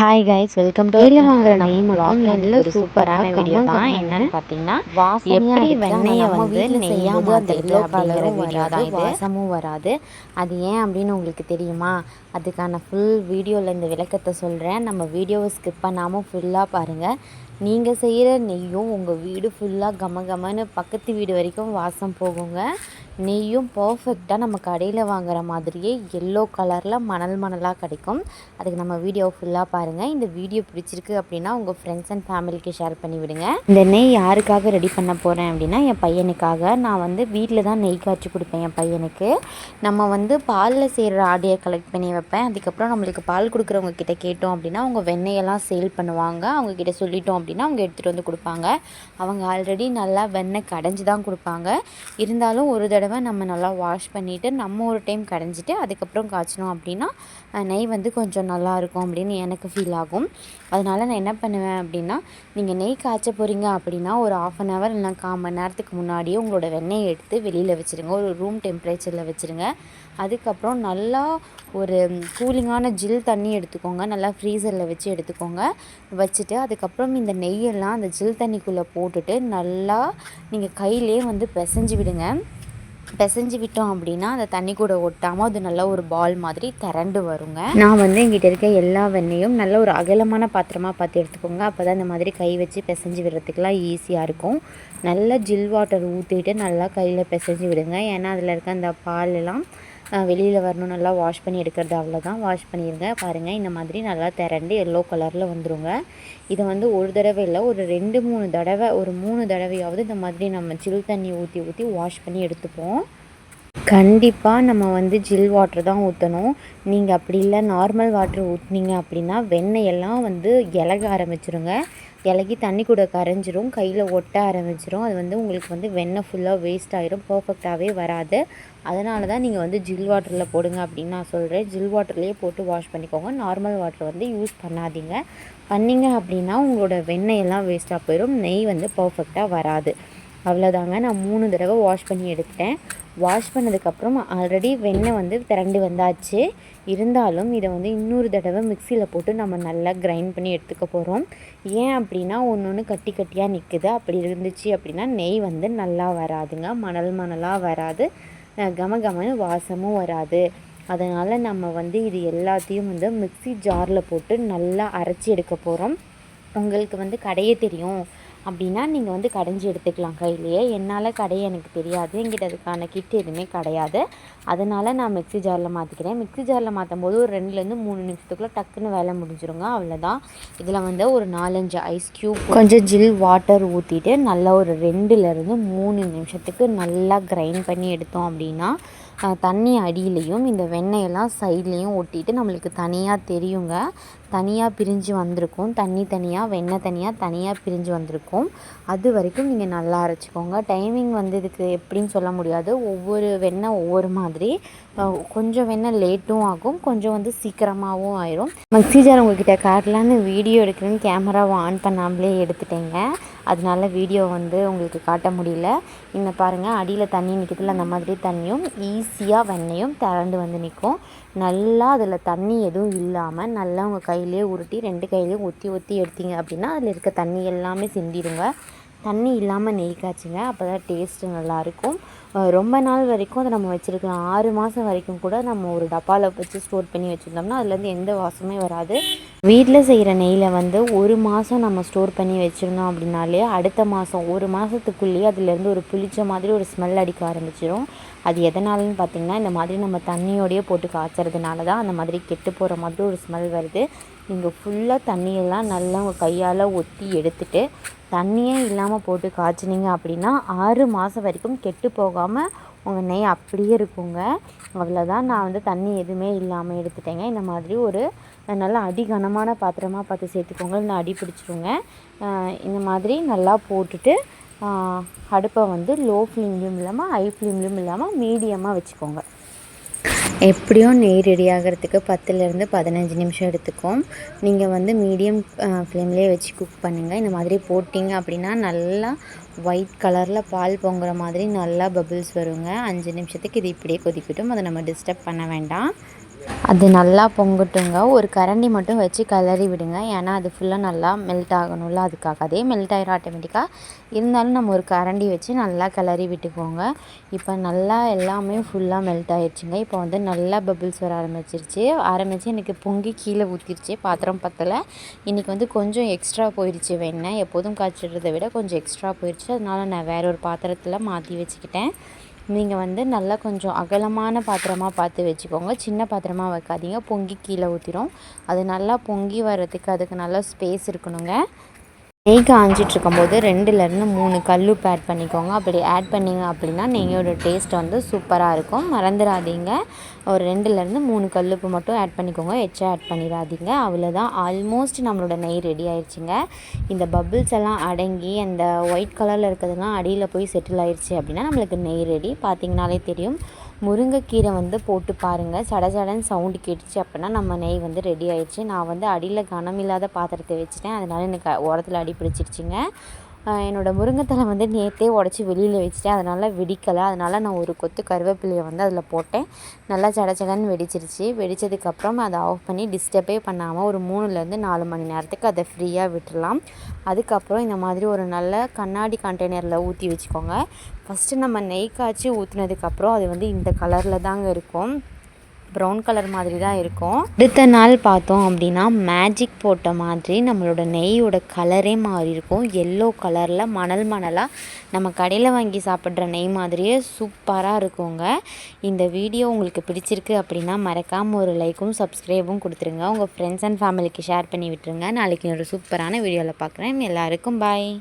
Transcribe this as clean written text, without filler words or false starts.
Hi guys, welcome to வெளியில் வாங்குற நம்ம நெய் மட்டும் vlogல நல்ல ஒரு சூப்பரான வீடியோ தான். என்னன்னு பார்த்தீங்கன்னா, எப்படி வெண்ணெயை வந்து நெய்யா மாற்றுறது அப்படிங்கிற வீடியோ தான் இது. வாசமும் வராது. அது ஏன் அப்படின்னு உங்களுக்கு தெரியுமா? அதுக்கான ஃபுல் வீடியோவில் இந்த விளக்கத்தை சொல்கிறேன். நம்ம வீடியோவை ஸ்கிப் பண்ணாமல் ஃபுல்லாக பாருங்கள். நீங்கள் செய்கிற நெய்யும் உங்கள் வீடு ஃபுல்லாக கமகமன்னு பக்கத்து வீடு வரைக்கும் வாசம் போகுங்க. நெய்யும் பர்ஃபெக்டாக நம்ம கடையில் வாங்குகிற மாதிரியே எல்லோ கலரில் மணலாக கிடைக்கும். அதுக்கு நம்ம வீடியோ ஃபுல்லாக பாருங்கள். இந்த வீடியோ பிடிச்சிருக்கு அப்படின்னா உங்கள் ஃப்ரெண்ட்ஸ் அண்ட் ஃபேமிலிக்கு ஷேர் பண்ணிவிடுங்க. இந்த நெய் யாருக்காக ரெடி பண்ண போகிறேன் அப்படின்னா என் பையனுக்காக. நான் வந்து வீட்டில் தான் நெய் காய்ச்சி கொடுப்பேன் என் பையனுக்கு. நம்ம வந்து பாலில் செய்கிற ஆடையை கலெக்ட் பண்ணி வைப்பேன். அதுக்கப்புறம் நம்மளுக்கு பால் கொடுக்குறவங்க கிட்ட கேட்டோம் அப்படின்னா அவங்க வெண்ணெயெல்லாம் சேல் பண்ணுவாங்க. அவங்கக்கிட்ட சொல்லிட்டோம் அப்படின்னா அவங்க எடுத்துகிட்டு வந்து கொடுப்பாங்க. அவங்க ஆல்ரெடி நல்லா வெண்ணெய் கடைஞ்சி தான் கொடுப்பாங்க. இருந்தாலும் ஒரு தடவை நம்ம நல்லா வாஷ் பண்ணிவிட்டு நம்ம ஒரு டைம் கடைஞ்சிட்டு அதுக்கப்புறம் காய்ச்சினோம் அப்படின்னா நெய் வந்து கொஞ்சம் நல்லாயிருக்கும் அப்படின்னு எனக்கு ஃபீல் ஆகும். அதனால் நான் என்ன பண்ணுவேன் அப்படின்னா, நீங்கள் நெய் காய்ச்ச போகிறீங்க அப்படின்னா ஒரு 1/2 அன் ஹவர் இல்லை 1/4 மணி நேரத்துக்கு முன்னாடியே உங்களோட வெண்ணெயை எடுத்து வெளியில் வச்சுருங்க. ஒரு ரூம் டெம்பரேச்சரில் வச்சுருங்க. அதுக்கப்புறம் நல்லா ஒரு கூலிங்கான ஜில் தண்ணி எடுத்துக்கோங்க. நல்லா ஃப்ரீசரில் வச்சு எடுத்துக்கோங்க. வச்சுட்டு அதுக்கப்புறம் இந்த நெய்யெல்லாம் அந்த ஜில் தண்ணிக்குள்ளே போட்டுட்டு நல்லா நீங்கள் கையிலே வந்து பிசைஞ்சு விடுங்க. பிசைஞ்சு விட்டோம் அப்படின்னா அந்த தண்ணி கூட ஒட்டாமல் அது நல்லா ஒரு பால் மாதிரி திரண்டு வருங்க. நான் வந்து எங்கிட்ட இருக்க எல்லா வெண்ணையும் நல்ல ஒரு அகலமான பாத்திரமாக பார்த்து எடுத்துக்கோங்க. அப்போ தான் இந்த மாதிரி கை வச்சு பிசைஞ்சு விடுறதுக்கெலாம் ஈஸியாக இருக்கும். நல்லா ஜில் வாட்டர் ஊற்றிட்டு நல்லா கையில் பிசைஞ்சு விடுங்க. ஏன்னா அதில் இருக்க அந்த பாலெல்லாம் வெளியில் வரணும். நல்லா வாஷ் பண்ணி எடுக்கிறது, அவ்வளோதான். வாஷ் பண்ணிடுங்க. பாருங்கள், இந்த மாதிரி நல்லா திரண்டு எல்லோ கலரில் வந்துடுங்க. இதை வந்து ஒரு தடவை இல்லை, ஒரு 2-3 தடவை, ஒரு 3 தடவையாவது இந்த மாதிரி நம்ம ஜில் தண்ணி ஊற்றி வாஷ் பண்ணி எடுத்துப்போம். கண்டிப்பாக நம்ம வந்து ஜில் வாட்டர் தான் ஊற்றணும். நீங்கள் அப்படி இல்லை நார்மல் வாட்டர் ஊற்றினீங்க அப்படின்னா வெண்ணெயெல்லாம் வந்து இலக ஆரம்பிச்சிருங்க. இலகி தண்ணி கூட கரைஞ்சிரும், கையில் ஒட்ட ஆரம்பிச்சிரும். அது வந்து உங்களுக்கு வந்து வெண்ணெய் ஃபுல்லாக வேஸ்ட் ஆகிரும், பர்ஃபெக்டாகவே வராது. அதனால தான் நீங்கள் வந்து ஜில் வாட்டரில் போடுங்க அப்படின்னு நான் சொல்கிறேன். ஜில் வாட்டர்லேயே போட்டு வாஷ் பண்ணிக்கோங்க. நார்மல் வாட்டர் வந்து யூஸ் பண்ணாதீங்க. பண்ணிங்க அப்படின்னா உங்களோட வெண்ணெயெல்லாம் வேஸ்ட்டாக போயிடும், நெய் வந்து பர்ஃபெக்டாக வராது. அவ்வளோதாங்க. நான் 3 தடவை வாஷ் பண்ணி எடுத்துட்டேன். வாஷ் பண்ணதுக்கப்புறம் ஆல்ரெடி வெண்ணெய் வந்து திரண்டு வந்தாச்சு. இருந்தாலும் இதை வந்து இன்னொரு தடவை மிக்சியில் போட்டு நம்ம நல்லா கிரைண்ட் பண்ணி எடுத்துக்க போகிறோம். ஏன் அப்படின்னா ஒன்று கட்டி கட்டியாக நிற்குது. அப்படி இருந்துச்சு அப்படின்னா நெய் வந்து நல்லா வராதுங்க. மணலாக வராது, கமகமன்னு வாசமும் வராது. அதனால் நம்ம வந்து இது எல்லாத்தையும் வந்து மிக்சி ஜாரில் போட்டு நல்லா அரைச்சி எடுக்க போகிறோம். உங்களுக்கு வந்து கடைய தெரியும் அப்படின்னா நீங்கள் வந்து கடைஞ்சி எடுத்துக்கலாம் கையிலேயே. என்னால் கடைய எனக்கு தெரியாது, என்கிட்ட அதுக்கான கிட் எதுவுமே கிடையாது. அதனால் நான் மிக்சி ஜாரில் மாற்றிக்கிறேன். மிக்சி ஜாரில் மாற்றும் போது ஒரு 2-3 நிமிஷத்துக்குள்ளே டக்குன்னு வேலை முடிஞ்சிருங்க, அவ்வளோதான். இதில் வந்து ஒரு 4-5 ஐஸ் க்யூப், கொஞ்சம் ஜில் வாட்டர் ஊற்றிட்டு நல்லா ஒரு 2-3 நிமிஷத்துக்கு நல்லா கிரைண்ட் பண்ணி எடுத்தோம் அப்படின்னா தண்ணி அடியிலையும் இந்த வெண்ணெயெல்லாம் சைட்லேயும் ஒட்டிட்டு நம்மளுக்கு தனியாக தெரியுங்க. தனியாக பிரிஞ்சு வந்திருக்கும். தண்ணி தனியாக, வெண்ணெய் தனியாக பிரிஞ்சு வந்திருக்கும். அது வரைக்கும் நீங்கள் நல்லா அரைச்சிக்கோங்க. டைமிங் வந்து இதுக்கு எப்படின்னு சொல்ல முடியாது. ஒவ்வொரு வெண்ணெய் ஒவ்வொரு மாதிரி. கொஞ்சம் வெண்ணெய் லேட்டும் ஆகும், கொஞ்சம் வந்து சீக்கிரமாகவும் ஆயிரும். மிக்ஸி ஜார் உங்கள்கிட்ட காட்டலான்னு வீடியோ எடுக்கிறேன்னு கேமராவை ஆன் பண்ணாமலே எடுத்துட்டேங்க. அதனால வீடியோ வந்து உங்களுக்கு காட்ட முடியல. இன்னும் பாருங்கள், அடியில் தண்ணி நிற்கிறதுல அந்த மாதிரி தண்ணியும் ஈஸியாக வெண்ணெயும் திரண்டு வந்து நிற்கும். நல்லா அதில் தண்ணி எதுவும் இல்லாமல் நல்லா உங்கள் கையிலே உருட்டி 2 கையிலையும் ஒத்தி எடுத்தீங்க அப்படின்னா அதில் இருக்க தண்ணி எல்லாமே சிந்திடுங்க. தண்ணி இல்லாமல் நெய் காய்ச்சுங்க, அப்போ தான் டேஸ்ட்டு நல்லாயிருக்கும். ரொம்ப நாள் வரைக்கும் அதை நம்ம வச்சுருக்கலாம். 6 மாதம் வரைக்கும் கூட நம்ம ஒரு டப்பாவில் வச்சு ஸ்டோர் பண்ணி வச்சுருந்தோம்னா அதுலேருந்து எந்த வாசமே வராது. வீட்டில் செய்கிற நெய்யில் வந்து 1 மாதம் நம்ம ஸ்டோர் பண்ணி வச்சுருந்தோம் அப்படின்னாலே அடுத்த மாதம் 1 மாதத்துக்குள்ளேயே அதுலேருந்து ஒரு புளிச்ச மாதிரி ஒரு ஸ்மெல் அடிக்க ஆரம்பிச்சிடும். அது எதனாலன்னு பார்த்திங்கன்னா இந்த மாதிரி நம்ம தண்ணியோடையே போட்டு காய்ச்சறதுனால தான் அந்த மாதிரி கெட்டு போகிற மாதிரி ஒரு ஸ்மெல் வருது. நீங்கள் ஃபுல்லாக தண்ணியெல்லாம் நல்லா உங்கள் கையால் ஒத்தி எடுத்துகிட்டு தண்ணியே இல்லாமல் போட்டு காய்ச்சினீங்க அப்படின்னா 6 மாதம் வரைக்கும் கெட்டு போகாமல் உங்கள் நெய் அப்படியே இருக்குங்க. அவ்வளோதான். நான் வந்து தண்ணி எதுவுமே இல்லாமல் எடுத்துட்டேங்க. இந்த மாதிரி ஒரு நல்லா அடிகனமான பாத்திரமாக பார்த்து சேர்த்துக்கோங்க, இல்லை அடி பிடிச்சிருங்க. இந்த மாதிரி நல்லா போட்டுட்டு அடுப்பை வந்து லோ ஃப்ளேம்லேயும் இல்லாமல் ஹை ஃப்ளேம்லேயும் இல்லாமல் மீடியமாக வச்சுக்கோங்க. எப்படியும் நெய் ரெடி ஆகிறதுக்கு 10லேருந்து 15 நிமிஷம் எடுத்துக்கும். நீங்கள் வந்து மீடியம் ஃப்ளேம்லேயே வச்சு குக் பண்ணுங்கள். இந்த மாதிரி போட்டிங்க அப்படின்னா நல்லா ஒயிட் கலரில் பால் பொங்குற மாதிரி நல்லா பபிள்ஸ் வருங்க. 5 நிமிஷத்துக்கு இது இப்படியே கொதிக்கட்டும், அதை நம்ம டிஸ்டர்ப் பண்ண வேண்டாம். அது நல்லா பொங்கட்டுங்க. ஒரு கரண்டி மட்டும் வச்சு கிளறி விடுங்க. ஏன்னா அது ஃபுல்லாக நல்லா மெல்ட் ஆகணும்ல, அதுக்காக. அதே மெல்ட் ஆயிரும் ஆட்டோமேட்டிக்காக. இருந்தாலும் நம்ம ஒரு கரண்டி வச்சு நல்லா கிளறி விட்டுக்கோங்க. இப்போ நல்லா எல்லாமே ஃபுல்லாக மெல்ட் ஆயிடுச்சுங்க. இப்போ வந்து நல்லா பபிள்ஸ் வர ஆரம்பிச்சு எனக்கு பொங்கி கீழே ஊற்றிருச்சு. பாத்திரம் பத்தலை. இன்றைக்கி வந்து கொஞ்சம் எக்ஸ்ட்ரா போயிடுச்சு வெண்ணெய். எப்போதும் காய்ச்சிடுறதை விட கொஞ்சம் எக்ஸ்ட்ரா போயிடுச்சு. அதனால் நான் வேற ஒரு பாத்திரத்தில் மாற்றி வச்சுக்கிட்டேன். நீங்கள் வந்து நல்லா கொஞ்சம் அகலமான பாத்திரமாக பார்த்து வச்சுக்கோங்க. சின்ன பாத்திரமாக வைக்காதீங்க, பொங்கி கீழே ஊற்றிடும். அது நல்லா பொங்கி வர்றதுக்கு அதுக்கு நல்லா ஸ்பேஸ் இருக்கணுங்க. நெய் காய்ஞ்சிட்ருக்கும்போது 2லேருந்து 3 கல்லுப்பு ஆட் பண்ணிக்கோங்க. அப்படி ஆட் பண்ணிங்க அப்படின்னா நெய்யோட டேஸ்ட் வந்து சூப்பராக இருக்கும். மறந்துடாதீங்க, ஒரு 2லேருந்து 3 கல்லுப்பு மட்டும் ஆட் பண்ணிக்கோங்க. எச்சா ஆட் பண்ணிடாதீங்க. அவ்வளோதான், ஆல்மோஸ்ட் நம்மளோட நெய் ரெடி ஆயிடுச்சுங்க. இந்த பபிள்ஸ் எல்லாம் அடங்கி அந்த ஒயிட் கலரில் இருக்கிறதுலாம் அடியில் போய் செட்டில் ஆயிடுச்சு அப்படின்னா நம்மளுக்கு நெய் ரெடி. பார்த்திங்கனாலே தெரியும். முருங்கைக்கீரை வந்து போட்டு பாருங்கள், சடன்னு சவுண்டு கேட்டுச்சு அப்படின்னா நம்ம நெய் வந்து ரெடி ஆயிடுச்சு. நான் வந்து அடியில் கனமில்லாத பாத்திரத்தை வச்சுட்டேன், அதனால் எனக்கு ஓரத்தில் அடி பிடிச்சிருச்சுங்க. என்னோடய முருங்கைத்தலை வந்து நேற்றே உடச்சி வெளியில் வச்சுட்டேன், அதனால் வெடிக்கலை. அதனால் நான் ஒரு கொத்து கருவேப்பிலையை வந்து அதில் போட்டேன். நல்லா சடன்னு வெடிச்சிருச்சு. வெடித்ததுக்கப்புறம் அதை ஆஃப் பண்ணி டிஸ்டர்பே பண்ணாமல் ஒரு 3லேருந்து 4 மணி நேரத்துக்கு அதை ஃப்ரீயாக விட்டுடலாம். அதுக்கப்புறம் இந்த மாதிரி ஒரு நல்ல கண்ணாடி கண்டெய்னரில் ஊற்றி வச்சுக்கோங்க. ஃபஸ்ட்டு நம்ம நெய் காய்ச்சி ஊற்றுனதுக்கப்புறம் அது வந்து இந்த கலரில் தாங்க இருக்கும், ப்ரௌன் கலர் மாதிரி தான் இருக்கும். அடுத்த நாள் பார்த்தோம் அப்படின்னா மேஜிக் போட்ட மாதிரி நம்மளோட நெய்யோட கலரே மாறி இருக்கும். எல்லோ கலரில் மணலாக நம்ம கடையில் வாங்கி சாப்பிட்ற நெய் மாதிரியே சூப்பராக இருக்குங்க. இந்த வீடியோ உங்களுக்கு பிடிச்சிருக்கு அப்படின்னா மறக்காமல் ஒரு லைக்கும் சப்ஸ்கிரைபும் கொடுத்துருங்க. உங்கள் ஃப்ரெண்ட்ஸ் அண்ட் ஃபேமிலிக்கு ஷேர் பண்ணி விட்டுருங்க. நாளைக்கு ஒரு சூப்பரான வீடியோவில் பார்க்குறேன். எல்லாருக்கும் பாய்.